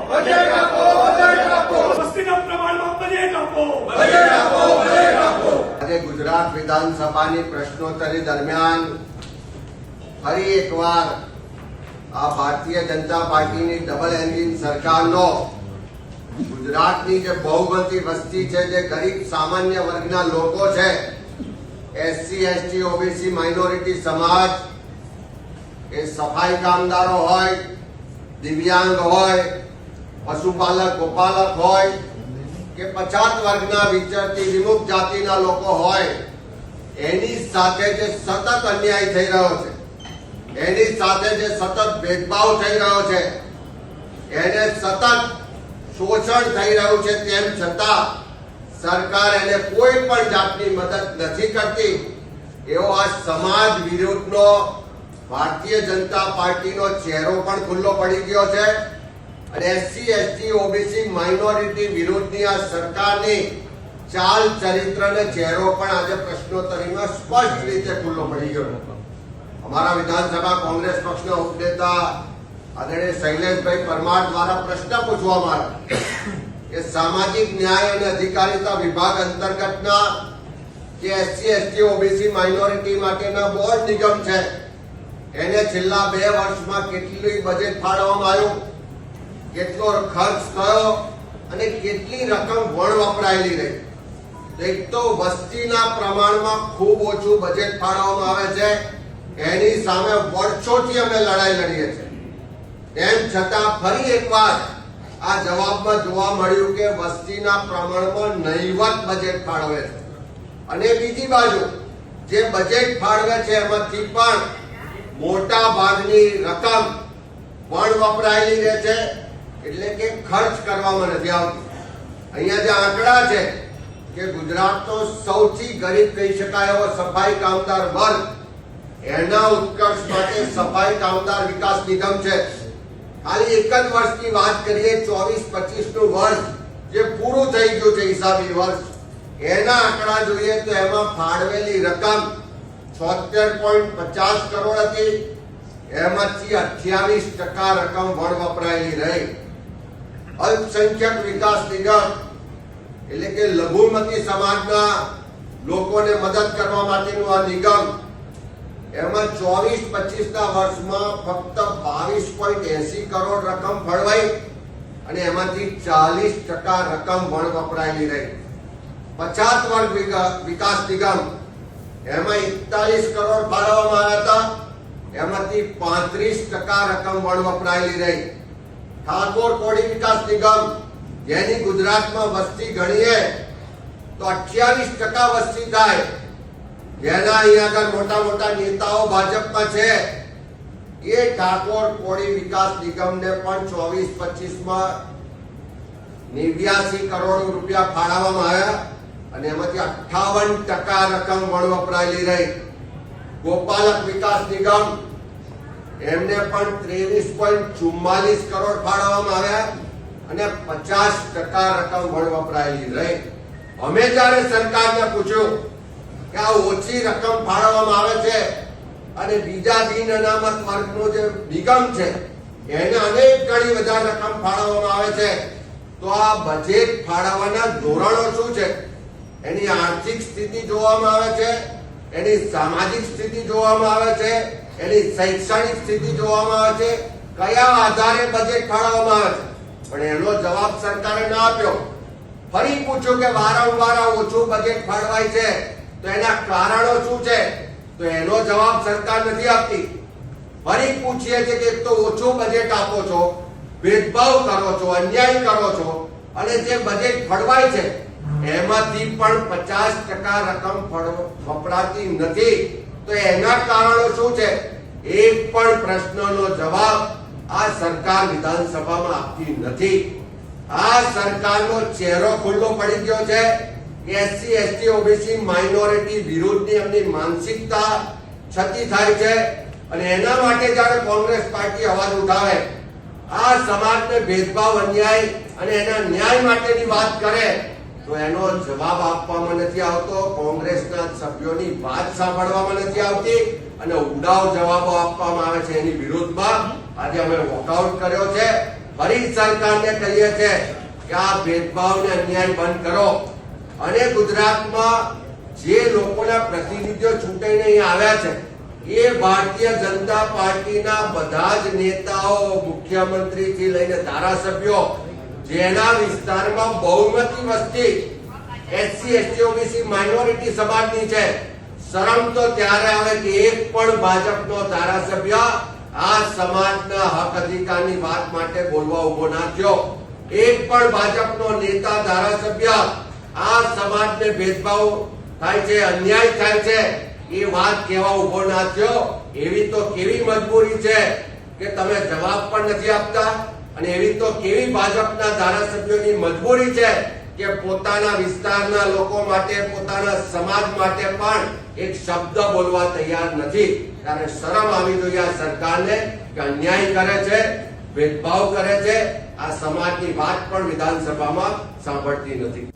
Budget આપો, budget આપો, વસ્તીના પ્રમાણમાં બજેટ આપો, બજેટ આપો, બજેટ આપો. આજે ગુજરાત વિધાનસભાની પ્રશ્નોત્તરી દરમિયાન ફરી એકવાર આ ભારતીય જનતા પાર્ટીની ડબલ એન્જિન સરકારનો ગુજરાતની જે બહુમતી વસ્તી છે, જે ગરીબ સામાન્ય વર્ગના લોકો છે, એસસી એસટી ઓબીસી માઇનોરિટી સમાજ, એ સફાઈ કામદારો હોય, દિવ્યાંગ હોય, પશુપાલક ગોપાલક હોય કે પછાત વર્ગના વિચરતી વિમુખ જાતિના લોકો હોય, એની સાથે જે સતત અન્યાય થઈ રહ્યો છે, એની સાથે જે સતત ભેદભાવ થઈ રહ્યો છે, એને સતત શોષણ થઈ રહ્યું છે, તેમ છતાં સરકાર એને કોઈ પણ જાતની મદદ નથી કરતી, એવો આ સમાજ વિરુદ્ધનો ભારતીય જનતા પાર્ટીનો ચહેરો પણ ખુલ્લો પડી ગયો છે. અને એસસી એસટી ઓબીસી માઇનોરિટી વિરુદ્ધની આ સરકારની ચાલ ચરિત્ર અને ચહેરો પણ આજે પ્રશ્નોત્તરીમાં સ્પષ્ટ રીતે ખુલ્લો પડી ગયો. અમારા વિધાનસભા કોંગ્રેસ પક્ષના ઉપનેતા આદરણીય શૈલેષભાઈ પરમાર દ્વારા પ્રશ્ન પૂછવામાં આવ્યો કે સામાજિક ન્યાય અને અધિકારીતા વિભાગ અંતર્ગતના જે એસસી એસટી ઓબીસી માઇનોરિટી માટેના બોર્ડ નિગમ છે, એને છેલ્લા 2 વર્ષમાં કેટલી બજેટ ફાળવવામાં આવ્યું, કેટલો ખર્ચ થયો અને કેટલી રકમ વણ વપરાયેલી રહી. એક તો વસ્તીના પ્રમાણમાં ખૂબ ઓછું બજેટ ફાળવવામાં આવે છે, એની સામે વર્ષોથી અમે લડાઈ લડીએ છીએ. તેમ છતાં ફરી એકવાર આ જવાબમાં જોવા મળ્યું કે વસ્તીના પ્રમાણમાં નહીવત બજેટ ફાળવે છે. અને બીજી બાજુ જે બજેટ ફાળવે છે એમાંથી પણ મોટા ભાગની રકમ વણ વપરાયેલી રહે છે, એટલે કે ખર્ચ કરવામાં નથી આવતી. અહીંયા જે આંકડા છે કે ગુજરાતનો સૌથી ગરીબ કહી શકાય એવો સફાઈ કામદાર વર્ગ, એના ઉત્કર્ષ માટે સફાઈ કામદાર વિકાસ નિગમ છે. ખાલી એક જ વર્ષની વાત કરીએ, 24-25 નું વર્ષ જે પૂરું થઈ ગયું છે હિસાબી વર્ષ, એના આંકડા જોઈએ તો એમાં ફાળવેલી રકમ 76.50 કરોડ હતી. એમાંથી 28% રકમ વણ વપરાયેલી રહી. અલ્પસંખ્યક વિકાસ નિગમ એટલે કે લઘુમતી સમાજના લોકોને મદદ કરવા માટેનું આ નિગમ, એમાં 24-25 ના વર્ષમાં ફક્ત 22.80 કરોડ રકમ ફળવાઈ અને એમાંથી 40% રકમ વણ વપરાયેલી રહી. પછાત વર્ગ વિકાસ નિગમ, એમાં 41 કરોડ ફાળવવામાં આવ્યા હતા, એમાંથી 35% રકમ વણ વપરાયેલી રહી. ઠાકોર કોળી વિકાસ નિગમ, જેની ગુજરાતમાં વસ્તી ગણીએ તો 28% વસ્તી થાય, જેના અહીંયા આગળ મોટા મોટા નેતાઓ ભાજપમાં છે, એ ઠાકોર કોળી વિકાસ નિગમને પણ 24-25 માં 89 કરોડ રૂપિયા ફાળવવામાં આવ્યા અને એમાંથી 58% રકમ વણ વપરાયેલી રહી. ગોપાલક વિકાસ નિગમ, એમને પણ 23.44 કરોડ ફાળવવામાં આવ્યા અને 50% રકમ વણ વપરાયેલી રહી. અમે જ્યારે સરકારને પૂછ્યું કે આ ઓછી રકમ ફાળવવામાં આવે છે અને બીજા બિન અનામત વર્ગનો જે નિગમ છે એને અનેક ગણી વધારે રકમ ફાળવવામાં આવે છે, તો આ બજેટ ફાળવવાના ધોરણો શું છે, એની આર્થિક સ્થિતિ જોવામાં આવે છે, એની સામાજિક સ્થિતિ જોવામાં આવે છે, એની શૈક્ષણિક સ્થિતિ જોવામાં આવે છે, કયા આધારે બજેટ ફાળવવામાં આવે છે. પણ એનો જવાબ સરકારે ના આપ્યો. ફરી પૂછ્યું કે વારંવાર ઓછું બજેટ ફાળવાય છે તો એના કારણો શું છે, તો એનો જવાબ સરકાર નથી આપતી. ફરી પૂછીએ છીએ કે એક તો ઓછું બજેટ આપો છો, ભેદભાવ કરો છો, અન્યાય કરો છો, અને જે બજેટ ફળવાય છે એમાંથી પણ 50% રકમ વપરાતી નથી, તો એના કારણો શું છે? એક પણ પ્રશ્નનો જવાબ આ સરકાર વિધાનસભામાં આપતી નથી. આ સરકારનો ચહેરો ખુલ્લો પડી ગયો છે. એસસી એસટી ઓબીસી માઇનોરિટી વિરુદ્ધની એમની માનસિકતા છતી થાય છે અને એના માટે જ્યારે કોંગ્રેસ પાર્ટી અવાજ ઉઠાવે, આ સમાજને ભેદભાવ, અન્યાય અને એના ન્યાય માટેની વાત કરે, તો એનો જવાબ આપવામાં નથી આવતો. કોંગ્રેસના સભ્યોની વાત સાંભળવામાં નથી આવતી અને ઉડાવ જવાબો આપવામાં આવે છે. એની વિરુદ્ધમાં આજે અમે વોકઆઉટ કર્યો છે. ફરી સરકારને કહીએ છે કે આ ભેદભાવને અન્યાય બંધ કરો અને ગુજરાતમાં જે લોકોના પ્રતિનિધિઓ ચૂંટાઈને અહીં આવ્યા છે એ ભારતીય જનતા પાર્ટીના બધા જ નેતાઓ, મુખ્યમંત્રીથી લઈને ધારાસભ્યો, જેના વિસ્તારમાં બહુમતી વસ્તી એસસી, એસટી, ઓબીસી માઇનોરિટી સમાજની છે. શરમ તો ત્યારે આવે કે એક પણ ભાજપનો ધારાસભ્ય આ સમાજના હક અધિકારની વાત માટે બોલવા ઉભો ના થયો. એક પણ ભાજપનો નેતા, ધારાસભ્ય આ સમાજને ભેદભાવ થાય છે, અન્યાય થાય છે એ વાત કહેવા ઉભો ના થયો. એવી તો કેવી મજબૂરી છે કે તમે જવાબ પણ નથી આપતા, અને એવી તો કેવી ભાજપના ધારાસભ્યોની મજબૂરી છે કે પોતાના વિસ્તારના લોકો માટે, પોતાના સમાજ માટે પણ એક શબ્દ બોલવા તૈયાર નથી. ત્યારે શરમ આવી જોઈએ આ સરકારને કે અન્યાય કરે છે, ભેદભાવ કરે છે, આ સમાજની વાત પણ વિધાનસભામાં સાંભળતી નથી.